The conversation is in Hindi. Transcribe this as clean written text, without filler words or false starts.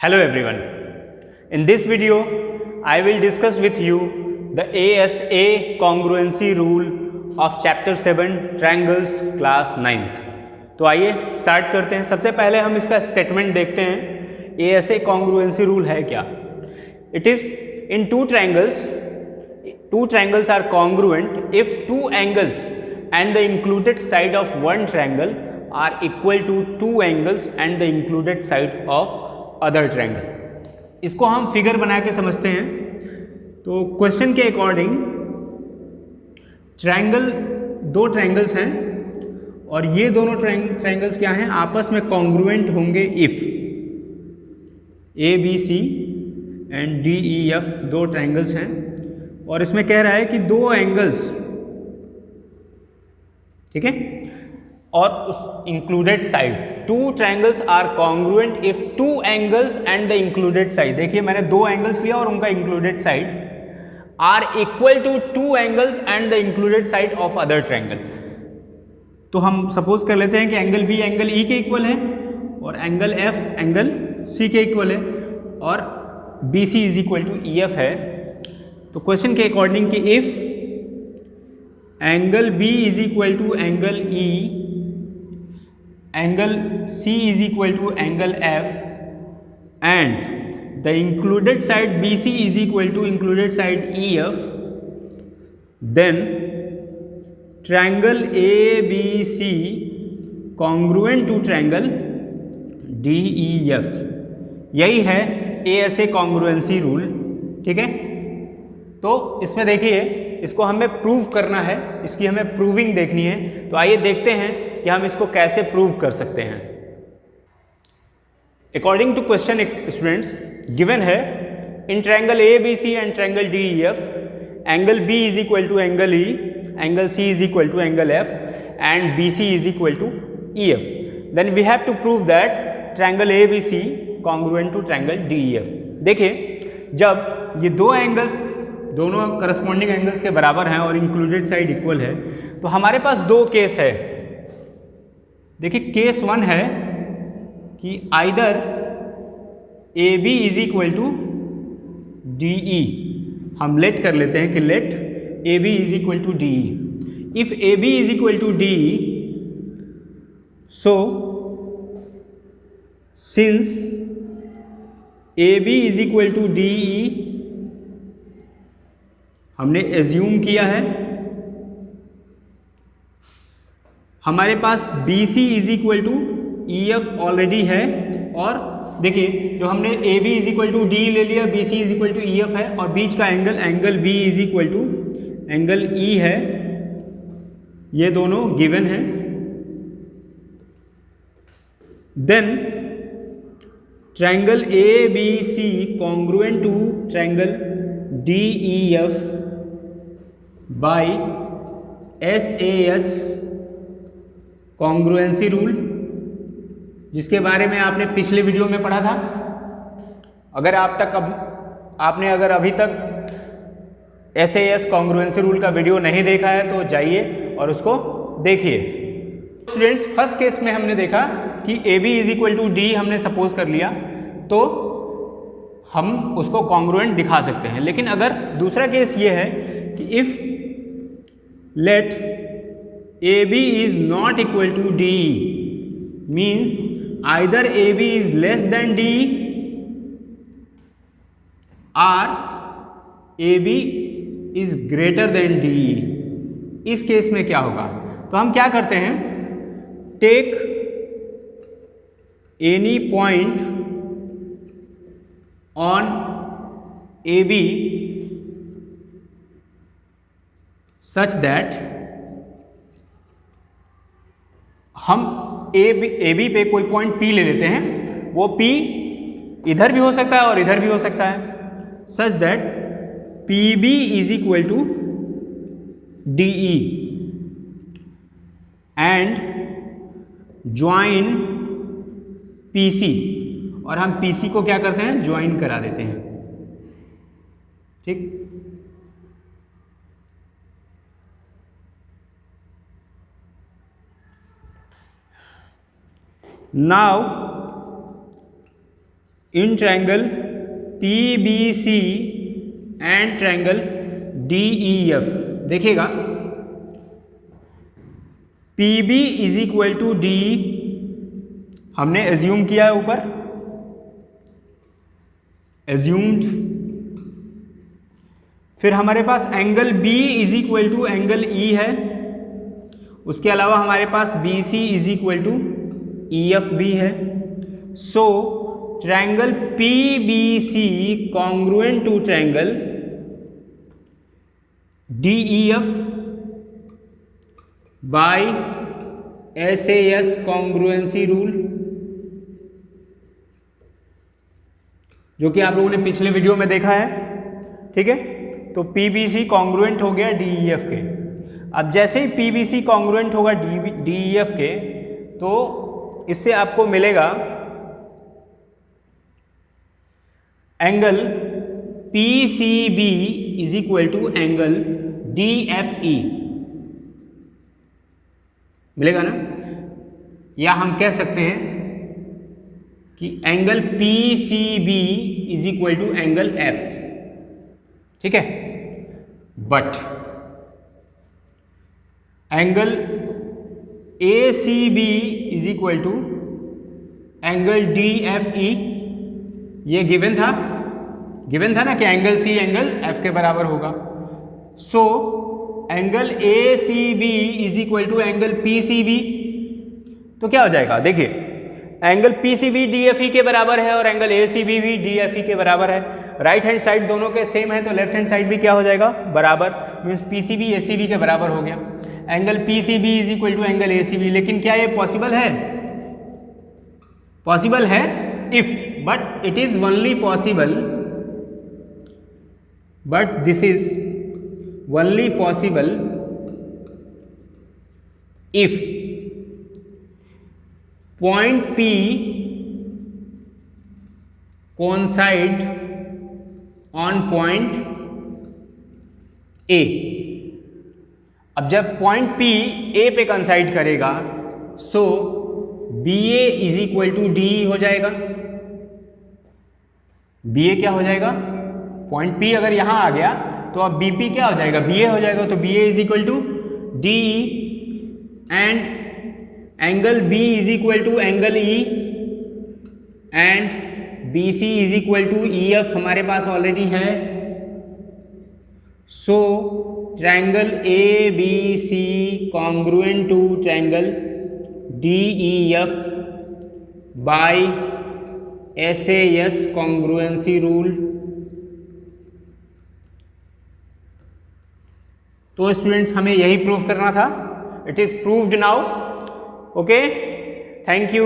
Hello everyone. In this video, I will discuss with you the ASA congruency rule of chapter 7 triangles class 9th. तो आइए स्टार्ट करते हैं। सबसे पहले हम इसका स्टेटमेंट देखते हैं। ASA congruency rule है क्या? It is in two triangles are congruent if two angles and the included side of one triangle are equal to two angles and the included side of other triangle. इसको हम फिगर बना के समझते हैं। तो क्वेश्चन के अकॉर्डिंग ट्रायंगल, दो ट्रायंगल्स हैं और ये दोनों ट्रायंगल्स क्या हैं, आपस में कॉन्ग्रुएंट होंगे if A B C and D E F दो ट्रायंगल्स हैं और इसमें कह रहा है कि दो एंगल्स, ठीक है, और उस included side, two triangles are congruent if two angles and the included side. देखिए मैंने दो एंगल्स लिया और उनका included side are equal to two angles and the included side of other triangle. तो हम सपोज कर लेते हैं कि एंगल बी एंगल ई के इक्वल है और एंगल एफ एंगल सी के इक्वल है और B C is equal to E F है। तो क्वेश्चन के अकॉर्डिंग कि if angle B is equal to angle E, angle C is equal to angle F and the included side BC is equal to included side EF, then triangle ABC congruent to triangle DEF। यही है ASA congruency rule, ठीक है। तो इसमें देखिए इसको हमें प्रूव करना है, इसकी हमें प्रूविंग देखनी है। तो आइए देखते हैं कि हम इसको कैसे प्रूव कर सकते हैं। According to question students given है in triangle A B C and triangle D E F, angle B is equal to angle E, angle C is equal to angle F and B C is equal to E F. Then we have to prove that triangle A B C congruent to triangle D E F. देखिए जब ये दो एंगल्स दोनों करस्पॉन्डिंग एंगल्स के बराबर हैं और इंक्लूडेड साइड इक्वल है तो हमारे पास दो केस है। देखिए केस वन है कि either A B is equal to D E, हम लेट कर लेते हैं कि let A B is equal to D E. If A B is equal to D E, so since A B is equal to D E, हमने एज्यूम किया है हमारे पास B C is equal to E F already है और देखिए जो हमने A B is equal to D ले लिया, B C is equal to E F है और बीच का angle B is equal to angle E है, ये दोनों गिवन है। Then triangle A B C congruent to triangle D E F by SAS congruency rule, जिसके बारे में आपने पिछले वीडियो में पढ़ा था। अगर आपने अभी तक SAS कॉन्ग्रुएंसी रूल का वीडियो नहीं देखा है तो जाइए और उसको देखिए। स्टूडेंट्स फर्स्ट केस में हमने देखा कि AB is equal to D हमने सपोज कर लिया तो हम उसको कॉन्ग्रुएंट दिखा सकते हैं। लेकिन अगर दूसरा केस ये है कि if let A B is not equal to D means either A B is less than D or A B is greater than D. इस केस में क्या होगा, तो हम क्या करते हैं, take any point on A B such that, हम ए बी पे कोई पॉइंट P ले लेते हैं, वो P इधर भी हो सकता है और इधर भी हो सकता है, such that P B is equal to D E and join P C, और हम पी सी को क्या करते हैं, ज्वाइन करा देते हैं, ठीक। Now in triangle PBC and triangle DEF। देखिएगा PB is equal to D हमने एज्यूम किया है, ऊपर एज्यूम्ड। फिर हमारे पास angle B is equal to angle E है। उसके अलावा हमारे पास BC is equal to EF भी है। So triangle PBC congruent to triangle DEF by SAS congruency rule, जो कि आप लोगों ने पिछले वीडियो में देखा है। ठीक है, तो PBC कॉन्ग्रुएंट हो गया DEF के। अब जैसे ही PBC कॉन्ग्रुएंट होगा DEF के, तो इससे आपको मिलेगा angle PCB is equal to angle DFE मिलेगा ना। या हम कह सकते हैं कि angle PCB is equal to angle F। ठीक है, but angle ACB is equal to angle DFE, ये गिवन था ना कि एंगल C एंगल F के बराबर होगा। So angle ACB is equal to angle PCB, तो क्या हो जाएगा, देखिए एंगल PCB DFE के बराबर है और एंगल ACB भी DFE के बराबर है। राइट हैंड साइड दोनों के सेम है, तो लेफ्ट हैंड साइड भी क्या हो जाएगा, बराबर, मीन्स PCB ACB के बराबर हो गया। Angle PCB is equal to angle ACB। लेकिन क्या ये पॉसिबल है? पॉसिबल है if, but it is only possible, but this is only possible if point P coincide on point A। अब जब पॉइंट P A पे कंसाइड करेगा, so BA is equal to D हो जाएगा। BA क्या हो जाएगा, पॉइंट P अगर यहां आ गया तो अब BP क्या हो जाएगा, BA हो जाएगा। तो BA is equal to DE and angle B is equal to angle E and BC is equal to EF हमारे पास ऑलरेडी है। So triangle ABC congruent to triangle DEF by SAS congruency rule. तो स्टूडेंट्स हमें यही प्रूव करना था। It is proved now. Okay, thank you.